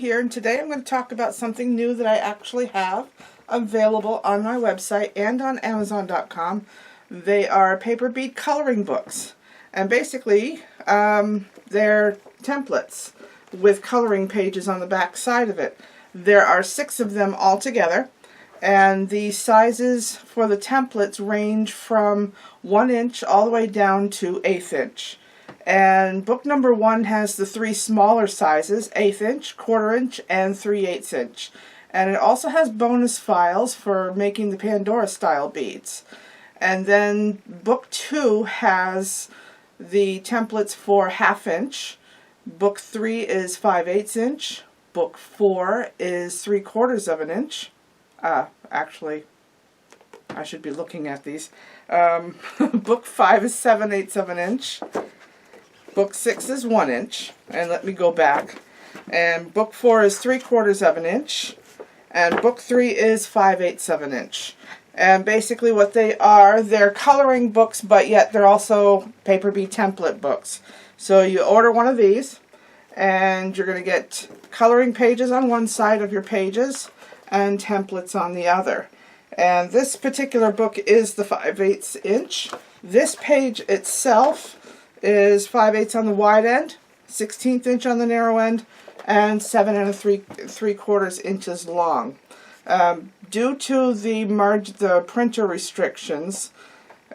here, and today I'm going to talk about something new that I actually have available on my website and on Amazon.com. They are Paper Bead Coloring Books, and basically they're templates with coloring pages on the back side of it. There are 6 of them altogether, and the sizes for the templates range from 1 inch all the way down to 1/8 inch. And book number 1 has the 3 smaller sizes, 1/8 inch, 1/4 inch, and 3/8 inch. And it also has bonus files for making the Pandora style beads. And then book 2 has the templates for 1/2 inch. Book 3 is 5/8 inch. Book 4 is 3/4 inch. Actually, I should be looking at these. Book 5 is 7/8 inch. Book 6 is 1 inch, and let me go back. And book 4 is 3/4 inch, and book 3 is 5/8 inch. And basically what they are, they're coloring books, but yet they're also paper bead template books. So you order one of these, and you're going to get coloring pages on one side of your pages, and templates on the other. And this particular book is the 5/8 inch. This page itself is 5/8 on the wide end, 1/16 inch on the narrow end, and 7 3/4 inches long. Due to the printer restrictions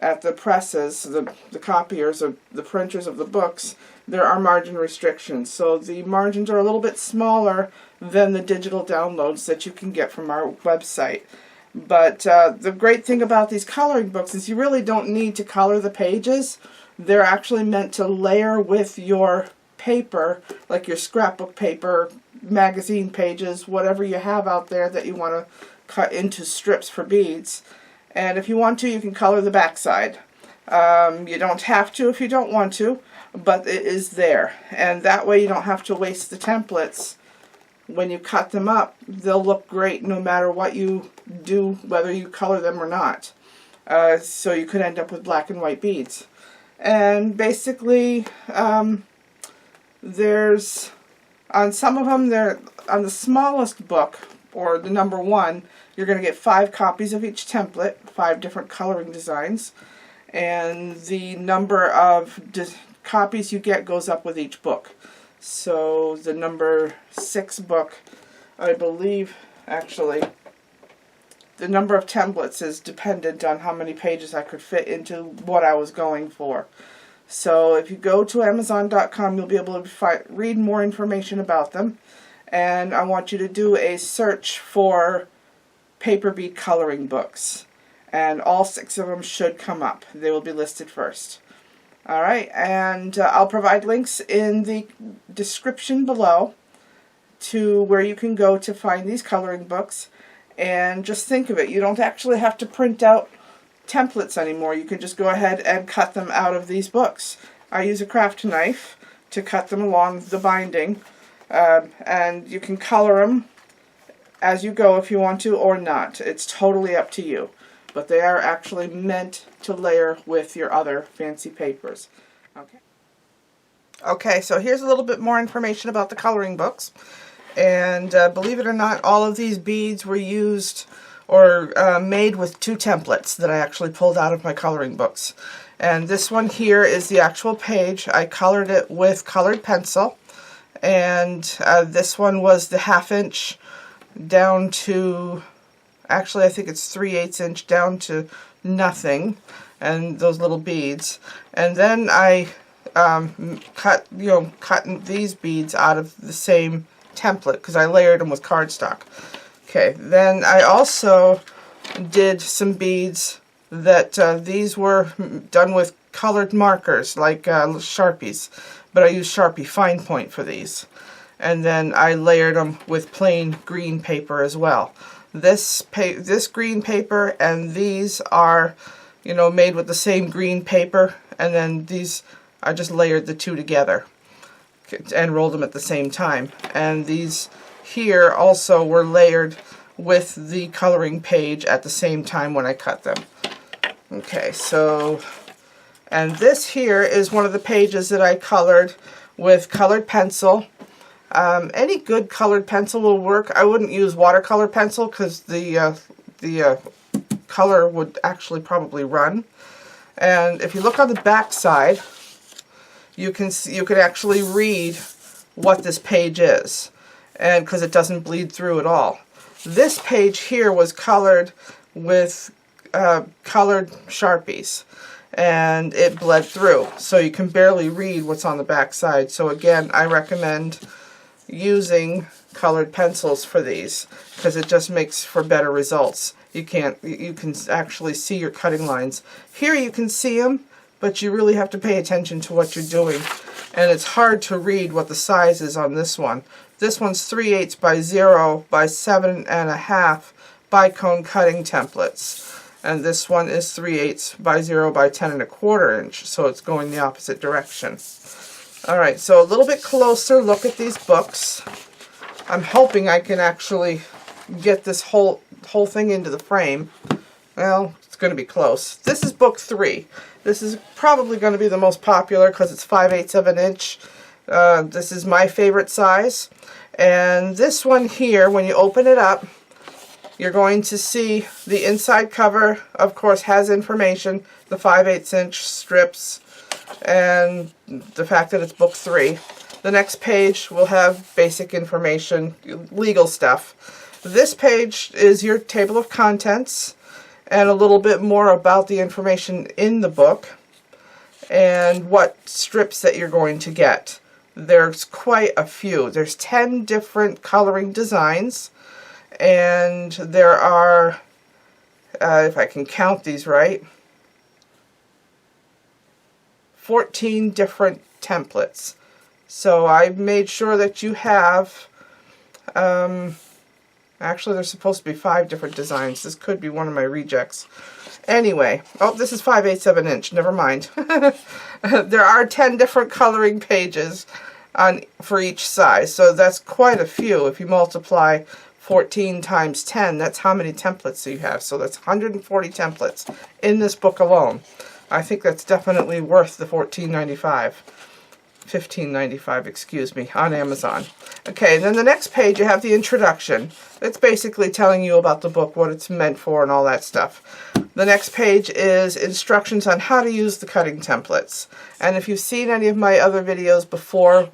at the presses, the copiers of the printers of the books, there are margin restrictions. So the margins are a little bit smaller than the digital downloads that you can get from our website. But the great thing about these coloring books is you really don't need to color the pages. They're actually meant to layer with your paper, like your scrapbook paper, magazine pages, whatever you have out there that you want to cut into strips for beads. And if you want to, you can color the backside. You don't have to if you don't want to, but it is there. And that way you don't have to waste the templates. When you cut them up, they'll look great no matter what you do, whether you color them or not. So you could end up with black and white beads. And basically, there's, on some of them, they're on the smallest book, or the number 1, you're going to get 5 copies of each template, 5 different coloring designs, and the number of copies you get goes up with each book. So the number 6 book, I believe, actually, the number of templates is dependent on how many pages I could fit into what I was going for. So if you go to Amazon.com, you'll be able to read more information about them. And I want you to do a search for Paper Bead Coloring Books. And all 6 of them should come up. They will be listed first. Alright, and I'll provide links in the description below to where you can go to find these coloring books. And just think of it, you don't actually have to print out templates anymore. You can just go ahead and cut them out of these books. I use a craft knife to cut them along the binding, and you can color them as you go if you want to or not. It's totally up to you. But they are actually meant to layer with your other fancy papers. Okay, so here's a little bit more information about the coloring books. And believe it or not, all of these beads were used or made with 2 templates that I actually pulled out of my coloring books. And this one here is the actual page. I colored it with colored pencil. And this one was the 1/2 inch down to, actually I think it's 3/8 inch down to nothing, and those little beads. And then I cut these beads out of the same template because I layered them with cardstock. Okay, then I also did some beads that these were done with colored markers like Sharpies, but I used Sharpie fine point for these. And then I layered them with plain green paper as well. This green paper and these are, made with the same green paper, and then these, I just layered the 2 together and rolled them at the same time. And these here also were layered with the coloring page at the same time when I cut them. Okay, so, and this here is one of the pages that I colored with colored pencil Any good colored pencil will work. I wouldn't use watercolor pencil because the color would actually probably run. And if you look on the back side, you can actually read what this page is, and because it doesn't bleed through at all. This page here was colored with colored Sharpies, and it bled through, so you can barely read what's on the back side. So again, I recommend using colored pencils for these because it just makes for better results. You can actually see your cutting lines. Here you can see them, but you really have to pay attention to what you're doing, and it's hard to read what the size is on this one. This one's 3/8 by 0 by 7.5 bicone cutting templates, and this one is 3/8 by 0 by 10.25 inch, so it's going the opposite direction. Alright, so a little bit closer look at these books. I'm hoping I can actually get this whole thing into the frame. Well, it's going to be close. This is book 3. This is probably going to be the most popular because it's 5/8 of an inch. This is my favorite size. And this one here, when you open it up, you're going to see the inside cover, of course, has information, the 5/8 inch strips, and the fact that it's book 3. The next page will have basic information, legal stuff. This page is your table of contents and a little bit more about the information in the book and what strips that you're going to get. There's quite a few. There's 10 different coloring designs, and there are, if I can count these right, 14 different templates. So I've made sure that you have, actually there's supposed to be 5 different designs. This could be one of my rejects. Anyway, oh, this is 5/8 of an inch, never mind. There are 10 different coloring pages for each size, so that's quite a few. If you multiply 14 times 10, that's how many templates you have. So that's 140 templates in this book alone. I think that's definitely worth the $15.95, excuse me, on Amazon. Okay, then the next page you have the introduction. It's basically telling you about the book, what it's meant for, and all that stuff. The next page is instructions on how to use the cutting templates. And if you've seen any of my other videos before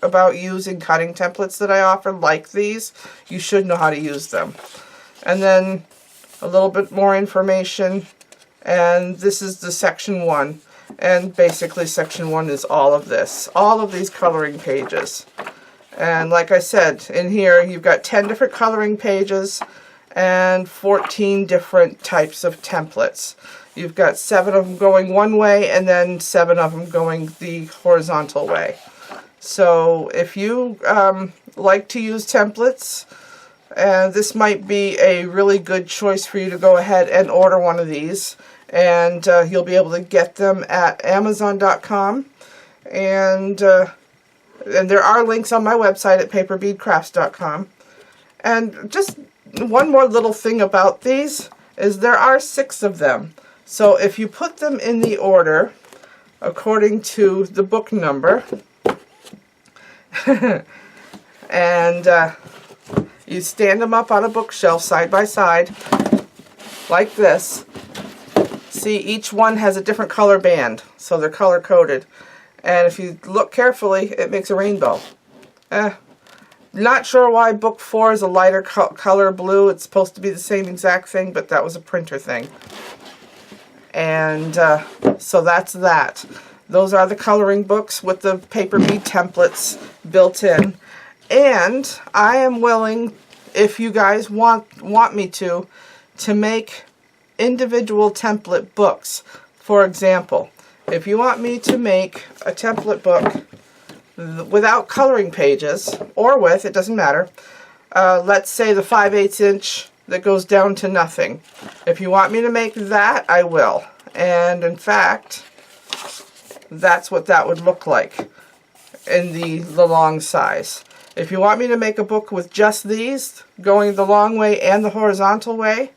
about using cutting templates that I offer, like these, you should know how to use them. And then a little bit more information, and this is the section 1. And basically section 1 is all of this, all of these coloring pages. And like I said, in here you've got 10 different coloring pages and 14 different types of templates. You've got 7 of them going one way and then 7 of them going the horizontal way. So if you like to use templates, this might be a really good choice for you to go ahead and order one of these. And you'll be able to get them at Amazon.com, and there are links on my website at paperbeadcrafts.com. And just one more little thing about these is there are 6 of them. So if you put them in the order according to the book number, and you stand them up on a bookshelf side by side like this. See, each one has a different color band, so they're color coded. And if you look carefully, it makes a rainbow. Not sure why book 4 is a lighter color blue. It's supposed to be the same exact thing, but that was a printer thing. And so that's that. Those are the coloring books with the paper bead templates built in. And I am willing, if you guys want me to make individual template books. For example, if you want me to make a template book without coloring pages, or with, it doesn't matter, let's say the 5/8 inch that goes down to nothing. If you want me to make that, I will. And in fact, that's what that would look like in the long size. If you want me to make a book with just these, going the long way and the horizontal way,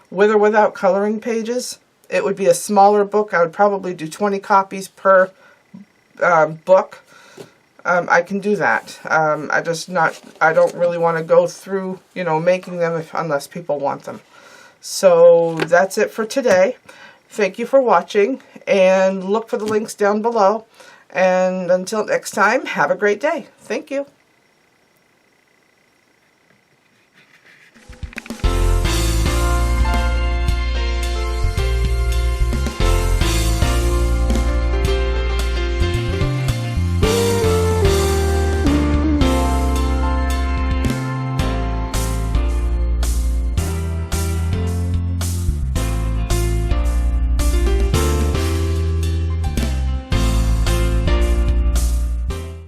with or without coloring pages, it would be a smaller book. I would probably do 20 copies per book. I can do that. I don't really want to go through, making them unless people want them. So that's it for today. Thank you for watching, and look for the links down below. And until next time, have a great day. Thank you.